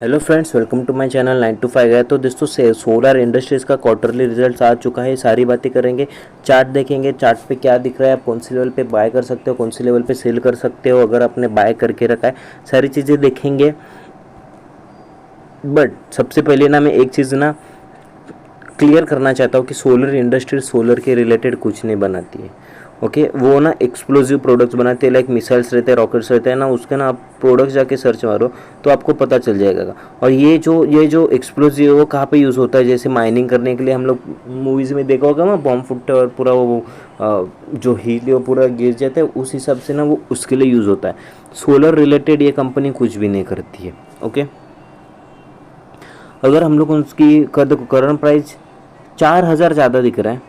Hello friends, welcome to my channel 9 to 5 है। तो दोस्तों से सोलर इंडस्ट्रीज़ का क्वार्टरली रिजल्ट्स आ चुका है। सारी बातें करेंगे, चार्ट देखेंगे, चार्ट पे क्या दिख रहा है, आप कौन सी लेवल पे बाय कर सकते हो, कौन सी लेवल पे सेल कर सकते हो अगर आपने बाय करके रखा है, सारी चीज़ें देखेंगे। बट सबसे पहले ना मैं एक चीज़ ना क्लियर करना चाहता हूँ कि सोलर इंडस्ट्री सोलर के रिलेटेड कुछ नहीं बनाती है। ओके, वो ना एक्सप्लोजिव प्रोडक्ट्स बनाते हैं, लाइक मिसाइल्स रहते हैं, रॉकेट्स रहते हैं ना, उसके ना आप प्रोडक्ट्स जाके सर्च मारो तो आपको पता चल जाएगा। और ये जो एक्सप्लोजिव है वो कहाँ पे यूज़ होता है, जैसे माइनिंग करने के लिए हम लोग मूवीज़ में देखा होगा ना, बॉम्ब फुटते और पूरा वो जो हीट वो पूरा गिर जाता है, उस हिसाब से ना वो उसके लिए यूज़ होता है। सोलर रिलेटेड ये कंपनी कुछ भी नहीं करती है। ओके, अगर हम लोग उसकी करंट प्राइस 4,000 ज़्यादा दिख रहा है।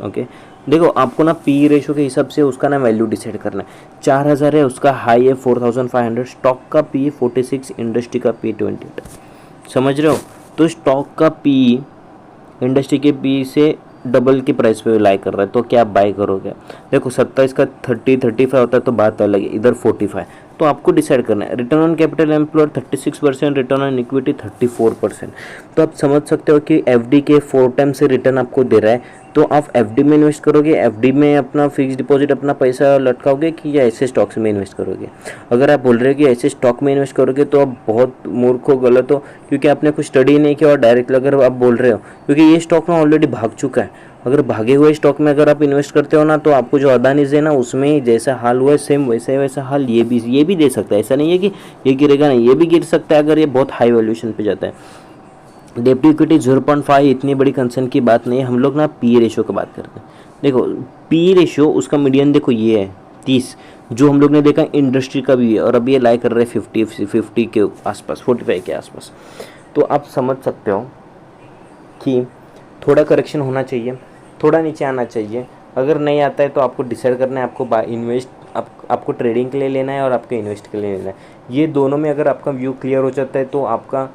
ओके, देखो आपको ना पी रेशो के हिसाब से उसका ना वैल्यू डिसाइड करना है। 4,000 है, उसका हाई है 4,500, स्टॉक का पी 46, इंडस्ट्री का पी 28। समझ रहे हो? तो स्टॉक का पी इंडस्ट्री के पी से डबल की प्राइस पे लाई कर रहा है, तो क्या आप बाय करोगे? देखो 27 का 30-35 होता है तो बात अलग है, इधर 45। तो आपको डिसाइड करना है। Return on capital employed 36%, return on equity 34%। तो आप समझ सकते हो कि एफडी के 4 टाइम से रिटर्न आपको दे रहा है। तो आप एफडी में इन्वेस्ट करोगे, एफडी में अपना फिक्स डिपॉजिट अपना पैसा लटकाओगे कि या ऐसे स्टॉक्स में इन्वेस्ट करोगे? अगर आप बोल रहे हो कि ऐसे स्टॉक में इन्वेस्ट करोगे तो आप बहुत मूर्ख हो, गलत हो, क्योंकि आपने कुछ स्टडी नहीं किया और डायरेक्ट अगर आप बोल रहे हो, क्योंकि ये स्टॉक ना ऑलरेडी भाग चुका है। अगर भागे हुए स्टॉक में अगर आप इन्वेस्ट करते हो ना, तो आपको जो अदानीज है ना, उसमें जैसा हाल हुआ है सेम वैसा हाल ये भी दे सकता है। ऐसा नहीं है कि ये गिरेगा नहीं, ये भी गिर सकता है अगर ये बहुत हाई वैल्यूएशन पे जाता है। डेब्ट टू इक्विटी 0.5 इतनी बड़ी कंसर्न की बात नहीं है। हम लोग ना पी रेशियो की बात करते हैं। देखो पी रेशियो उसका मीडियन देखो ये है 30, जो हम लोग ने देखा इंडस्ट्री का भी है, और अभी ये लाई कर रहे हैं 50 के आसपास, 45 के आसपास। तो आप समझ सकते हो कि थोड़ा करेक्शन होना चाहिए, थोड़ा नीचे आना चाहिए। अगर नहीं आता है तो आपको डिसाइड करना है, आपको बाय इन्वेस्ट आपको ट्रेडिंग के लिए लेना है और आपको इन्वेस्ट के लिए लेना है। ये दोनों में अगर आपका व्यू क्लियर हो जाता है तो आपका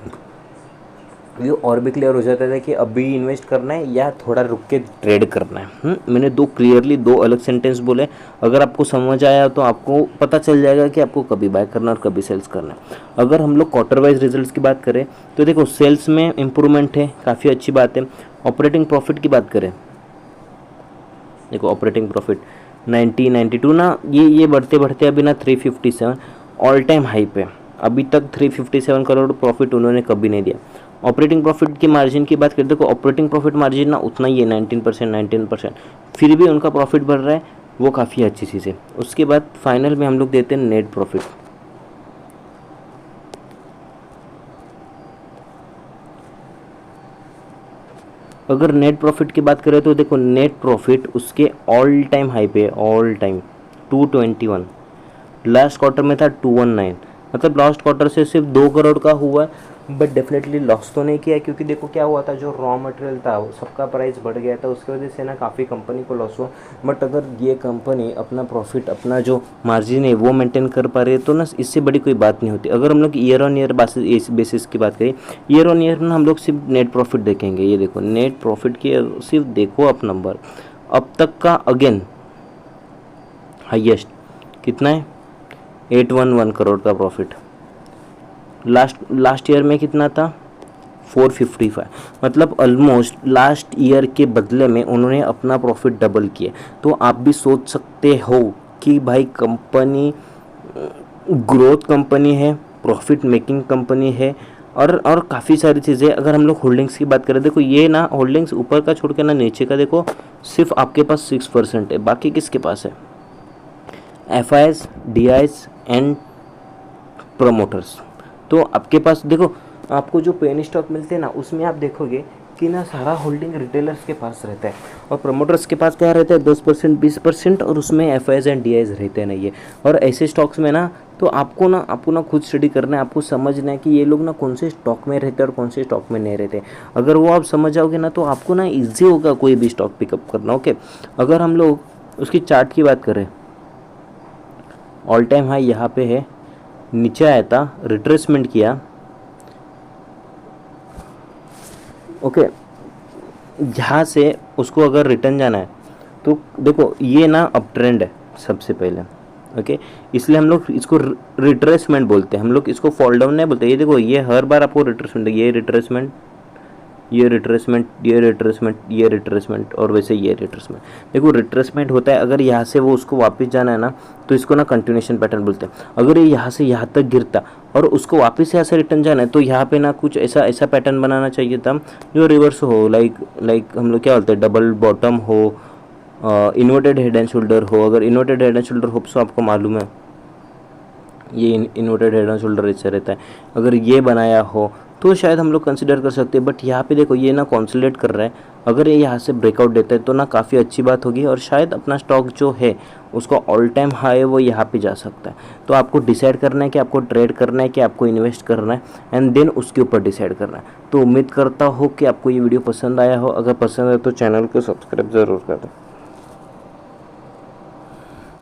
व्यू और भी क्लियर हो जाता है कि अभी इन्वेस्ट करना है या थोड़ा रुक के ट्रेड करना है। मैंने दो अलग सेंटेंस बोले। अगर आपको समझ आया तो आपको पता चल जाएगा कि आपको कभी बाय करना और कभी सेल्स करना है। अगर हम लोग क्वार्टर वाइज रिजल्ट्स की बात करें तो देखो सेल्स में इम्प्रूवमेंट है, काफ़ी अच्छी बात है। ऑपरेटिंग प्रॉफिट की बात करें, देखो ऑपरेटिंग प्रॉफिट 92 ना, ये बढ़ते बढ़ते अभी ना 357 ऑल टाइम हाई पे। अभी तक 357 करोड़ प्रॉफिट उन्होंने कभी नहीं दिया। ऑपरेटिंग प्रॉफिट की मार्जिन की बात करें, देखो ऑपरेटिंग प्रॉफिट मार्जिन ना उतना ही है 19%, फिर भी उनका प्रॉफिट बढ़ रहा है, वो काफ़ी अच्छी चीज़ है। उसके बाद फाइनल में हम लोग देते हैं नेट प्रॉफिट। अगर नेट प्रॉफिट की बात करें तो देखो नेट प्रॉफिट उसके ऑल टाइम हाई पे, ऑल टाइम 221, लास्ट क्वार्टर में था 219। मतलब लास्ट क्वार्टर से सिर्फ 2 करोड़ का हुआ, बट डेफिनेटली लॉस तो नहीं किया, क्योंकि देखो क्या हुआ था, जो रॉ मटेरियल था वो सबका प्राइस बढ़ गया था, उसकी वजह से ना काफ़ी कंपनी को लॉस हुआ। बट अगर ये कंपनी अपना प्रॉफिट, अपना जो मार्जिन है वो मेंटेन कर पा रही है तो ना इससे बड़ी कोई बात नहीं होती। अगर हम लोग ईयर ऑन ईयर बेसिस की बात करें, ईयर ऑन ईयर ना हम लोग सिर्फ नेट प्रॉफिट देखेंगे। ये देखो नेट प्रॉफिट की सिर्फ देखो आप नंबर, अब तक का अगेन हाईएस्ट कितना है, 811 करोड़ का प्रॉफिट। लास्ट ईयर में कितना था, 455। मतलब ऑलमोस्ट लास्ट ईयर के बदले में उन्होंने अपना प्रॉफिट डबल किया। तो आप भी सोच सकते हो कि भाई कंपनी ग्रोथ कंपनी है, प्रॉफिट मेकिंग कंपनी है, और काफ़ी सारी चीज़ें। अगर हम लोग होल्डिंग्स की बात करें, देखो ये ना होल्डिंग्स ऊपर का छोड़ के ना नीचे का देखो सिर्फ आपके पास 6% है, बाकी किसके पास है? FIS, DIIs and promoters. तो आपके पास देखो, आपको जो पेनी स्टॉक मिलते हैं ना, उसमें आप देखोगे कि ना सारा होल्डिंग रिटेलर्स के पास रहता है, और प्रमोटर्स के पास क्या रहता है, 10% 20%, और उसमें एफआईएस एंड डीआईएस रहते नहीं है। और ऐसे स्टॉक्स में ना तो आपको ना खुद स्टडी करना है, आपको समझना है कि ये लोग ना कौन से स्टॉक में रहते हैं और कौन से स्टॉक में नहीं रहते। अगर वो आप समझ जाओगे ना तो आपको ना ईजी होगा कोई भी स्टॉक पिकअप करना। ओके, अगर हम लोग उसकी चार्ट की बात करें, ऑल टाइम हाई यहाँ पे है, नीचे आया था, रिट्रेसमेंट किया। ओके, यहाँ से उसको अगर रिटर्न जाना है तो देखो ये ना अप ट्रेंड है सबसे पहले। ओके, इसलिए हम लोग इसको रिट्रेसमेंट बोलते हैं, हम लोग इसको फॉल डाउन नहीं बोलते। ये देखो, ये हर बार आपको रिट्रेसमेंट, ये रिट्रेसमेंट, ये रिट्रेसमेंट, ये रिट्रेसमेंट, ये रिट्रेसमेंट, और वैसे ये रिट्रेसमेंट। देखो रिट्रेसमेंट होता है अगर यहाँ से वो उसको वापस जाना है ना, तो इसको ना कंटिन्यूएशन पैटर्न बोलते हैं। अगर ये यहाँ से यहाँ तक गिरता और उसको वापस यहाँ से रिटर्न जाना है, तो यहाँ पे ना कुछ ऐसा ऐसा पैटर्न बनाना चाहिए था जो रिवर्स हो, लाइक हम लोग क्या बोलते हैं, डबल बॉटम हो, इन्वर्टेड हेड एंड शोल्डर हो। अगर इन्वर्टेड हेड एंड शोल्डर हो तो आपको मालूम है ये इन्वर्टेड हेड एंड शोल्डर ऐसे रहता है। अगर ये बनाया हो तो शायद हम लोग कंसिडर कर सकते हैं, बट यहाँ पे देखो ये ना कंसोलिडेट कर रहा है। अगर ये यहाँ से ब्रेकआउट देता है तो ना काफ़ी अच्छी बात होगी, और शायद अपना स्टॉक जो है उसका ऑल टाइम हाई वो यहाँ पे जा सकता है। तो आपको डिसाइड करना है कि आपको ट्रेड करना है कि आपको इन्वेस्ट करना है, एंड देन उसके ऊपर डिसाइड करना है। तो उम्मीद करता हूँ कि आपको ये वीडियो पसंद आया हो। अगर पसंद है तो चैनल को सब्सक्राइब ज़रूर कर दें।